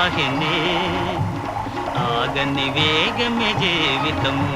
సాహిని ఆగని వేగమే జీవితము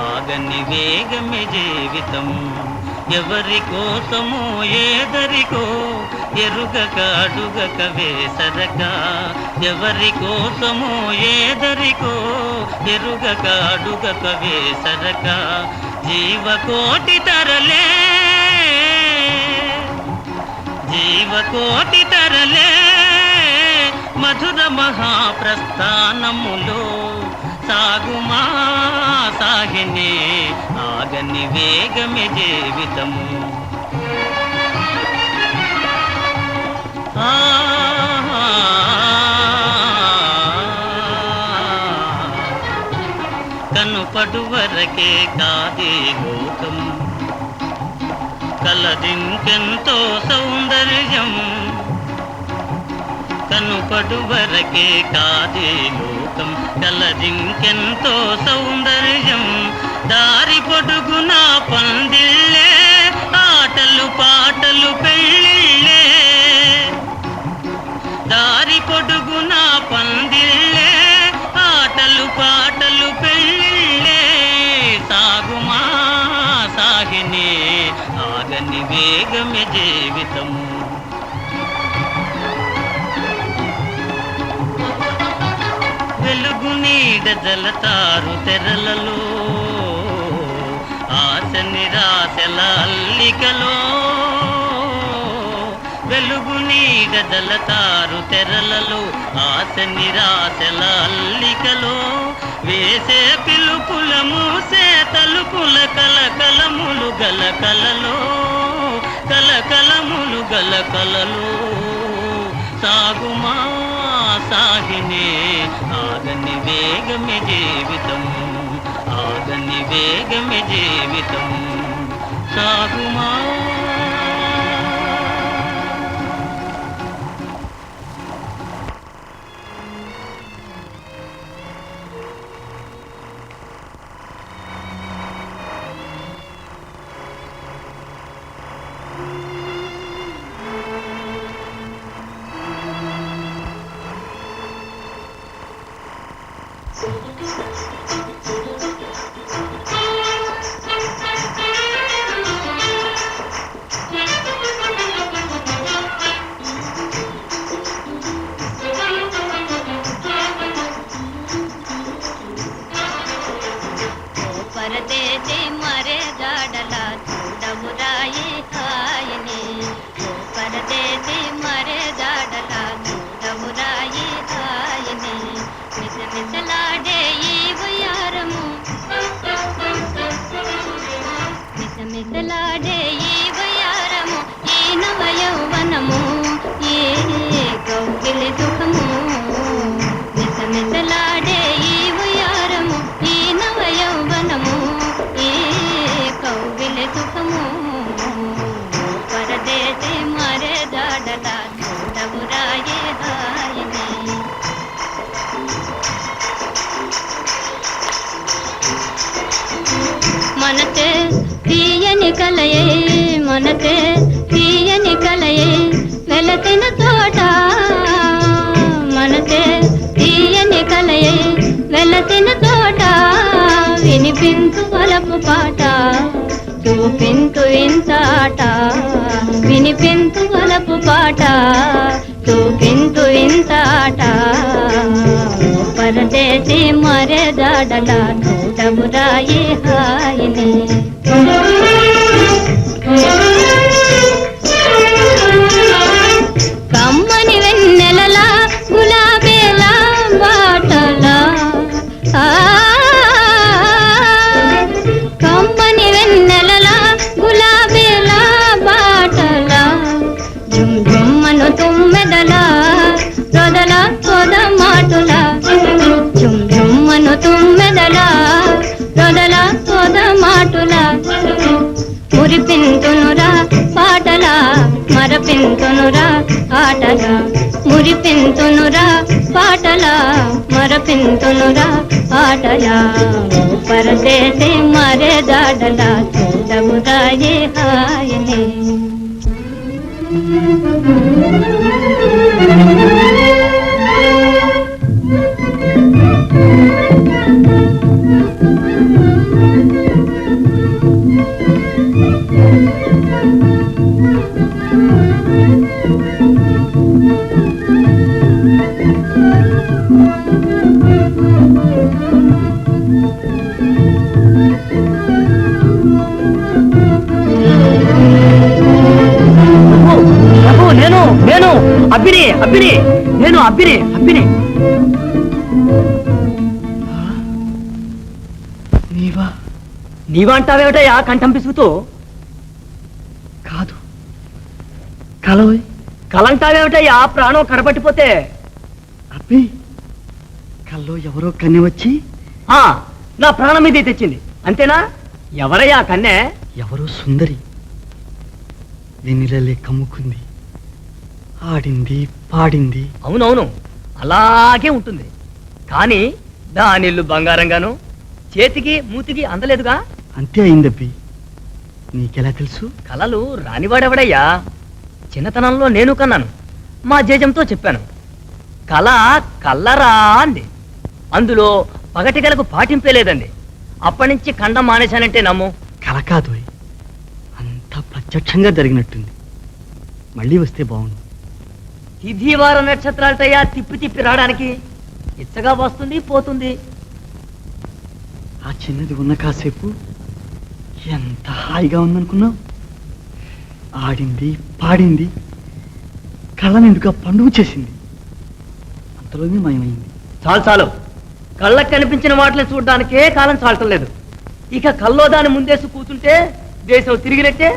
ఆగని వేగమే జీవితము ఎవరి కోసమో ఏదరికో ఎరుగక అడుగక వేసరక ఎవరి కోసమో ఏదరికో ఎరుగక అడుగక వేసరక జీవకోటి తరలే జీవకోటి తరలే మధుర మహాప్రస్థానములో సాగుమా సాగిని ఆగని వేగమే జీవితము కనుపడు వరకే కాదే లోకం కలదింకెంతో సౌందర్యం కనుపడు వరకే కాదే లోకం కలదింకెంతో సౌందర్యం దారి పొడుగున పందిళ్ళే ఆటలు పాటలు పెళ్ళిళ్ళే దారి పొడుగున పందిళ్ళే ఆటలు పాటలు పెళ్ళిళ్ళే సాగుమా సాగిని ఆగని వేగమే జీవితము వెలుగు నీడ జలతారు తెరలలో ఆశ నిరాశల అల్లికలో వెలుగు నీడ జలతారు తెరలలో ఆశ నిరాశల అల్లికలో వేసే పిలుపుల మూసే తలుపుల కలకలములు గల కలలో కలకలములు గల కలలో సాగుమా సాగిని ఆగని వేగమే జీవితము ఆగని వేగమే జీవితము సాగుమా परदेसी मरे जाडला చూడవురాయి హాయిని परदेसी मरे जाडला చూడవురాయి హాయిని మిసమిసలాడే ఈ వయారము మిసమిసలాడే ఈ వయారము ఈ నవ యౌవనము ఈ కౌగిలి సుఖము మిసమిసలాడే ఈ వయారము ఈ నవ యౌవనము ఈ కౌగిలి సుఖము పరదేశి మరే జాడలా చూడవురాయి హాయిని మనసే తీయని కలయే మనసే తీయని కలయే వెలసిన తోట మనసే తీయని కలయే వెలసిన తోట వినిపించు వలపు పాట చూపించు ఇంతాట వినిపించు వలపు పాట చూపించు ఇంతాట పరదేశి మరే జాడలా చూడవురాయి హాయిని కమ్మని వెన్నెలలా గులాబీలా బాటలా కమ్మని వెన్నెలలా గులాబీలా బాటలా జుమ్ జుమ్మను తుమ్మెదలా రొదల పొద మాటులా జుమ్ జుమ్మను తుమ్మెదలా రొదల పొద మాటులా మురిపింతునురా పాటలా మరపింతునురా ఆటలా మురిపింతునురా పాటలా మరపింతునురా ఆటలా పరదేశి మరే జాడలా చూడవురాయి హాయిని నేను నేను అబ్బిని అబ్బిని నేను అబ్బిని అబ్బిని నీవా నీవా అంటావేమిటయ్యా కంఠం పిసుగుతూ? కాదు కలవై కలంటావేమిటయ్యా ప్రాణం కడపట్టిపోతే? అబ్బి కల్లో ఎవరో కన్నె వచ్చి నా ప్రాణం మీదే తెచ్చింది అంతేనా? ఎవరయ్యా కన్నె? ఎవరో సుందరి వెన్నెలలే కమ్ముకుంది, ఆడింది పాడింది. అవునవును అలాగే ఉంటుంది, కానీ దానిల్లు బంగారంగాను చేతికి మూతికి అందలేదుగా. అంతే అయిందబ్బి. నీకెలా తెలుసు? కలలు రానివాడెవడయ్యా? చిన్నతనంలో నేను కన్నాను, మా జేజంతో చెప్పాను. కళ కల్లరా అంది, అందులో పగటి కలకు పాటింపే లేదండి. అప్పటి నుంచి ఖండం మానేశానంటే నమ్ము. కల కాదు, అంతా ప్రత్యక్షంగా జరిగినట్టుంది. మళ్ళీ వస్తే బాగుండు. తిథివార నక్షత్రాలటయ్యా తిప్పి తిప్పి రావడానికి. ఇచ్చగా వస్తుంది పోతుంది. ఆ చిన్నది ఉన్న కాసేపు ఎంత హాయిగా ఉందనుకున్నావు. ఆడింది పాడింది, కళ్ళ నిండుగా పండుగ చేసింది, అంతలోనే మాయమైంది. చాలు చాలు, కళ్ళకు కనిపించిన వాటిని చూడడానికే కాలం చాలటం లేదు. ఇక కల్లో దాని ముందేసి కూర్చుంటే దేశం తిరిగినట్టే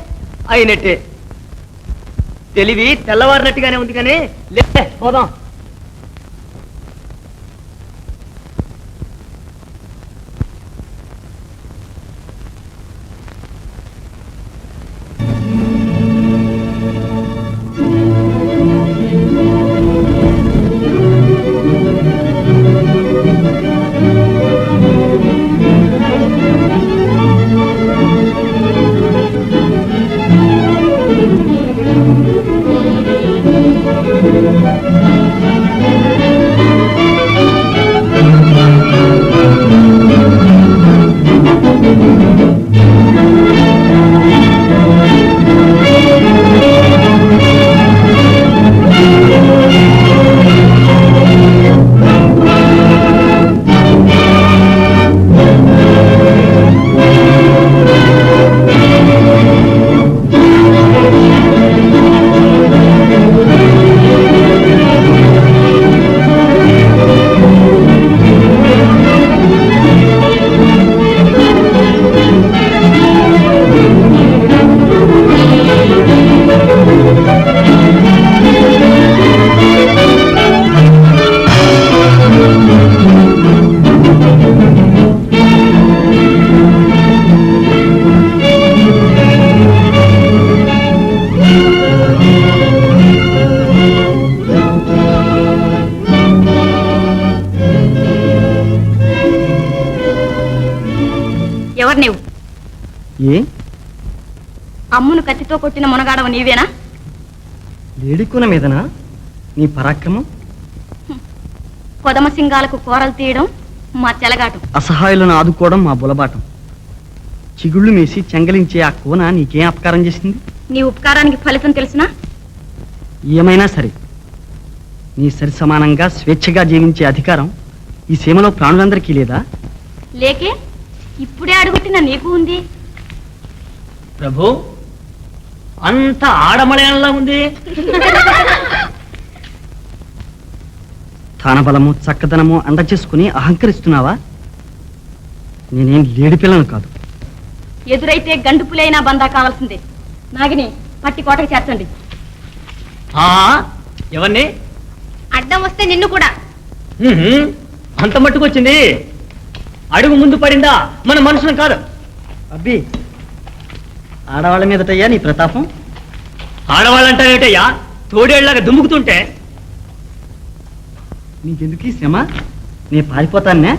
అయినట్టే. తెలివి తెల్లవారినట్టుగానే ఉంది, కానీ లే పోదాం. ఎవరు నీవు? ఏ అమ్మును కత్తితో కొట్టిన మునగాడవు నీవేనా? లేడికున మీదనా నీ పరాక్రమం? కొదమ సింగాలకు కూరలు తీయడం మా చెలగాటం, అసహాయులను ఆదుకోవడం మా బులబాటం. చిగుళ్ళు మేసి చెంగలించే ఆ కోన నీకేం అపకారం చేసింది? నీ ఉపకారానికి ఫలితం తెలిసినా? ఏమైనా సరే, నీ సరి సమానంగా స్వేచ్ఛగా జీవించే అధికారం ఈ సీమలో ప్రాణులందరికీ లేదా? లేకే, ఇప్పుడే అడుగుతున్న నీకు ఉంది. ప్రభు, అంత ఆడమళయంలా ఉంది. స్థానబలము చక్కదనము అండ చేసుకుని అహంకరిస్తున్నావా? నేనేం లేడి పిల్లను కాదు. ఎదురైతే గండు పులైనా బందా కావాల్సిందే. నాగిని పట్టి కోటకు చేర్చండి. ఎవరిని? అడ్డం వస్తే నిన్ను కూడా. అంత మట్టుకొచ్చింది. అడుగు ముందు పడిందా మన మనుషులం కాదు. అబ్బి, ఆడవాళ్ళ మీదటయ్యా నీ ప్రతాపం? ఆడవాళ్ళంటావేటయ్యా తోడేళ్లాగా దుమ్ముకుతుంటే? నీకెందుకు ఈ శ్రమ? నీ పారిపోతానే.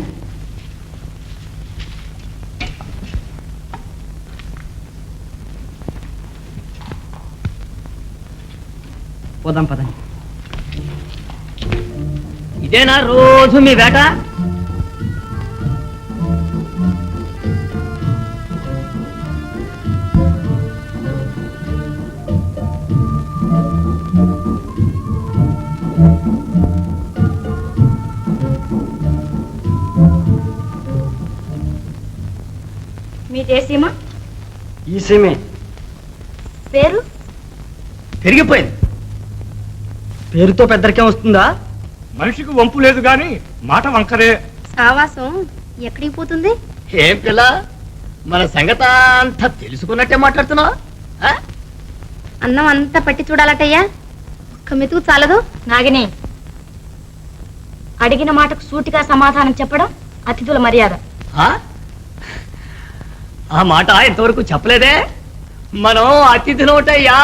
పోదాం పదండి. ఇదేనా రోజు మీ వేట? ఇదే సీమ? ఈ సీమే. పేరు? పెరిగిపోయింది. పేరుతో పెద్దరికేం వస్తుందా? మనిషికి వంపు లేదు గాని మాట వంకరే. సావాసం ఎక్కడికి పోతుంది? ఏం పిల్ల, మన సంగత అంతా తెలుసుకున్నట్టే మాట్లాడుతున్నావు. అన్నం అంతా పట్టి చూడాలటయ్యా, ఒక్క మెతుకు చాలదు. నాగిని, అడిగిన మాటకు సూటిగా సమాధానం చెప్పడం అతిథుల మర్యాద. ఆ మాట ఇంతవరకు చెప్పలేదే. మనం అతిథులవుతాయ్యా.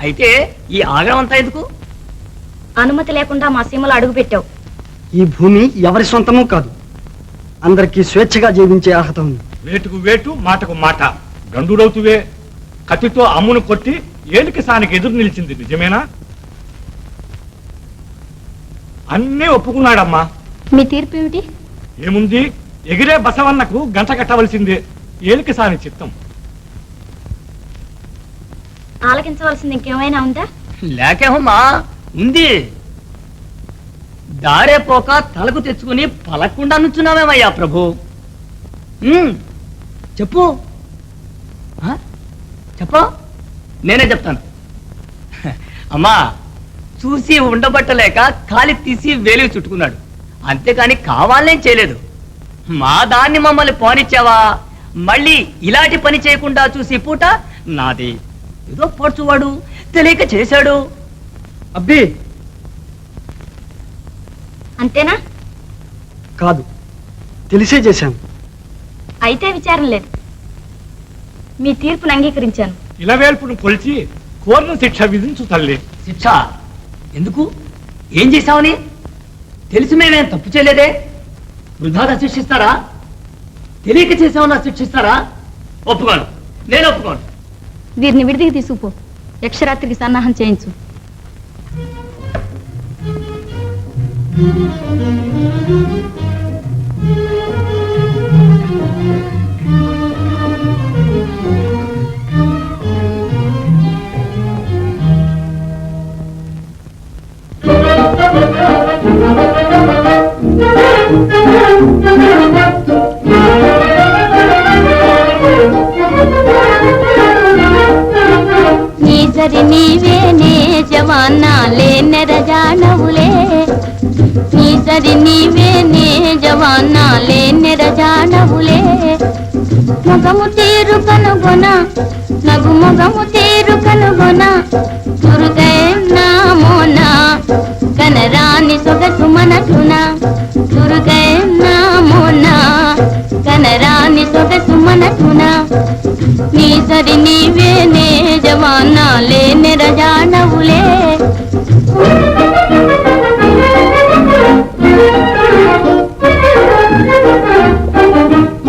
అయితే ఈ ఆగ్రహం అంతా ఎందుకు? అనుమతి లేకుండా మా సీమలో అడుగు పెట్టావు. ఈ భూమి ఎవరి సొంతమూ కాదు, అందరికీ స్వేచ్ఛగా జీవించే అర్హత ఉంది. వేటుకు వేటు, మాటకు మాట. గండుడవుతువే. కత్తితో అమ్మును కొట్టి ఏలికి సానికి ఎదురు నిలిచింది నిజమేనా? అన్నీ ఒప్పుకున్నాడమ్మా. మీ తీర్పు ఏమిటి? ఏముంది, ఎగిరే బసవన్నకు గంట కట్టవలసిందే. ఏలికి సాని చిత్తం. ఆలకించవలసింది ఇంకేమైనా ఉందా? లేకేమమ్మా, ఉంది. దారే పోక తలకు తెచ్చుకుని పలకుండా నుంచున్నామేమయ్యా ప్రభు. చెప్పు చెప్పు, నేనే చెప్తాను. అమ్మా, చూసి ఉండబట్టలేక కాలి తీసి వేలికి చుట్టుకున్నాడు, అంతేకాని కావాలనేం చేయలేదు. మా దాన్ని మమ్మల్ని పోనిచ్చావా, మళ్ళీ ఇలాంటి పని చేయకుండా చూసి పూట నాది. ఏదో పడుచువాడు తెలియక చేశాడు. అబ్బి, అంతేనా? కాదు, తెలిసే చేశాను. అయితే విచారం లేదు. మీ తీర్పును అంగీకరించాను. ఇలవేల్పును కొలిచి కోరిన శిక్ష విధించు తల్లి. శిక్ష ఎందుకు? ఏం చేశావని? తెలిసి మేమేం తప్పు చేయలేదే. వృధాగా శిక్షిస్తారా? తెలియక చేసామన్నా శిక్షిస్తారా? ఒప్పుకోను, నేను ఒప్పుకోను. వీరిని విడిదికి తీసుకుపో, యక్షరాత్రికి సన్నాహం చేయించు. నీసరి నీవేనే జవానా లేనెర జానవులే, నీసరి నీవేనే జవానా లేనెర జానవులే. మొగము తీరు కనుగొన, నగు మొగము తీరు కనుగొన, దుర్గయన్నా మోనా కనరాని సొగసు మనసున, దుర్గయన్నా మోనా కనరాని సొగసు మనసున. నీసరి నీవేనే జవానా లేనెర జానవులే.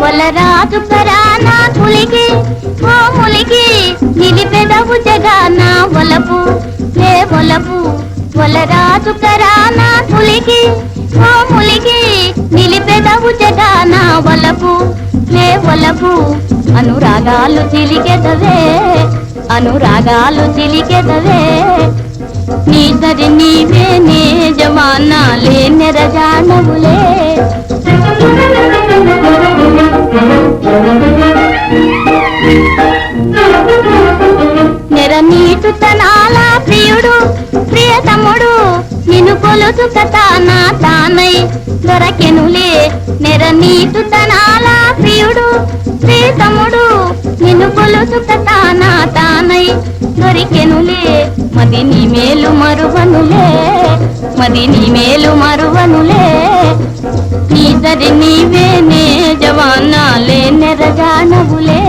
వలరాజు కరానా తులికి కోములికి, నిలిపెదవు జగానా వలపు లే వలపు. వలరాజు కరానా తులికి కోములికి, నిలిపెదవు జగానా వలపు లే వలపు. అనురాగాలు చిలికెదవే, అనురాగాలు చిలికెదవే. నీసరి నీవేనే జవానా లేనెర జానవులే. నెర నీటు తనాల ప్రియుడు ప్రియతముడు, నిన్ను కొలుసు తానా తానై దొరకెనులే. నెర నీటు తనాల ప్రియుడు ప్రియతముడు, నిన్ను కొలుసు తానా తానై దొరికెనులే. మది నీ మేలు మరువనులే, మది నీ మేలు మరువనులే. నీసరి నీవేనే జవానా లేనెర జానవులే.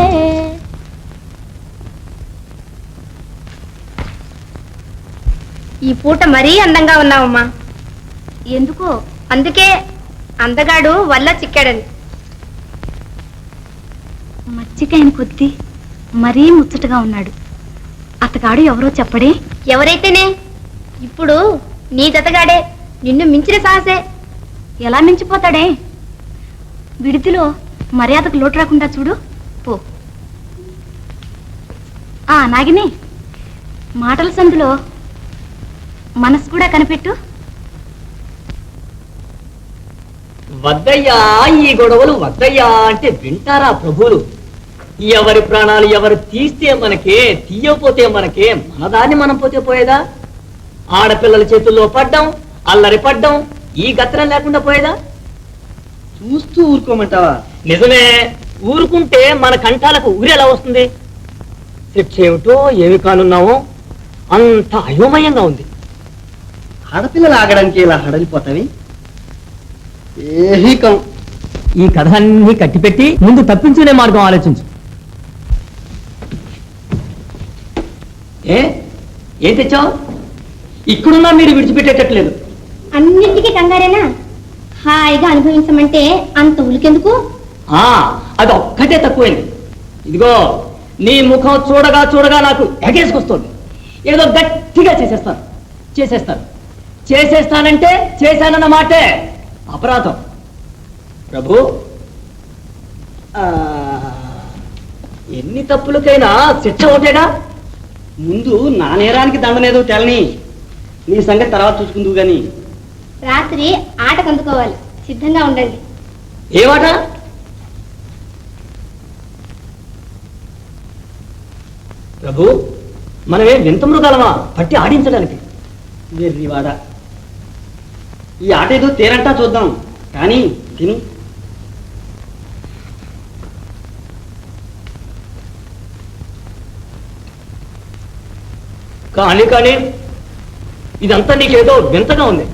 ఈ పూట మరీ అందంగా ఉన్నావమ్మా. ఎందుకో? అందుకే, అందగాడు వల్ల చిక్కాడని. మచ్చికైన కొద్దీ మరీ ముచ్చటగా ఉన్నాడు. అతగాడు ఎవరో చెప్పడే? ఎవరైతేనే, ఇప్పుడు నీ జతగాడే, నిన్ను మించిన సాహసే. ఎలా మించిపోతాడే? విడిదిలో మర్యాదకు లోటు రాకుండా చూడు పో. నాగిని, మాటల సందులో మనసు కూడా కనిపెట్టు. వద్దయ్యా ఈ గొడవలు, వద్దయ్యా అంటే వింటారా ప్రభువులు? ఎవరి ప్రాణాలు ఎవరు తీస్తే మనకే, తీయకపోతే మనకే, మన దాన్ని మనం పోతే పోయేదా? ఆడపిల్లల చేతుల్లో పడ్డం, అల్లరి పడ్డం, ఈ గత్రం లేకుండా పోయేదా? చూస్తూ ఊరుకోమంటావా? నిజమే, ఊరుకుంటే మన కంఠాలకు ఊరి ఎలా వస్తుంది? శిక్ష ఏమిటో ఏమి కానున్నామో అంత అయోమయంగా ఉంది. ఆడపిల్లలు ఆగడానికి ఇలా హడలిపోతావి? ఏహికం. ఈ కథ అన్ని కట్టిపెట్టి ముందు తప్పించుకునే మార్గం ఆలోచించు. ఏం తెచ్చావు? ఇక్కడున్నా మీరు విడిచిపెట్టేటట్లేదు. అన్నింటికి కంగారేనా? హాయిగా అనుభవించమంటే అంత ఉలికెందుకు? అది ఒక్కటే తక్కువైంది. ఇదిగో నీ ముఖం చూడగా చూడగా నాకు ఎగేసుకొస్తుంది. ఏదో గట్టిగా చేసేస్తానంటే చేశానన్న మాటే అపరాధం. ప్రభు, ఎన్ని తప్పులకైనా శిక్ష ఒకటేగా. ముందు నా నేరానికి దండనేదో తెలని, నీ సంగతి తర్వాత చూసుకుందువు గాని. రాత్రి ఆటకు అందుకోవాలి, సిద్ధంగా ఉండండి. ఏమాట? ప్రభు, మనమే వింత మృగాలమా పట్టి ఆడించడానికి? వెర్రివాడా, ఈ ఆట ఏదో తేరంటా చూద్దాం, కానీ తిను. కానీ ఇదంతా నీకేదో వింతగా ఉంది.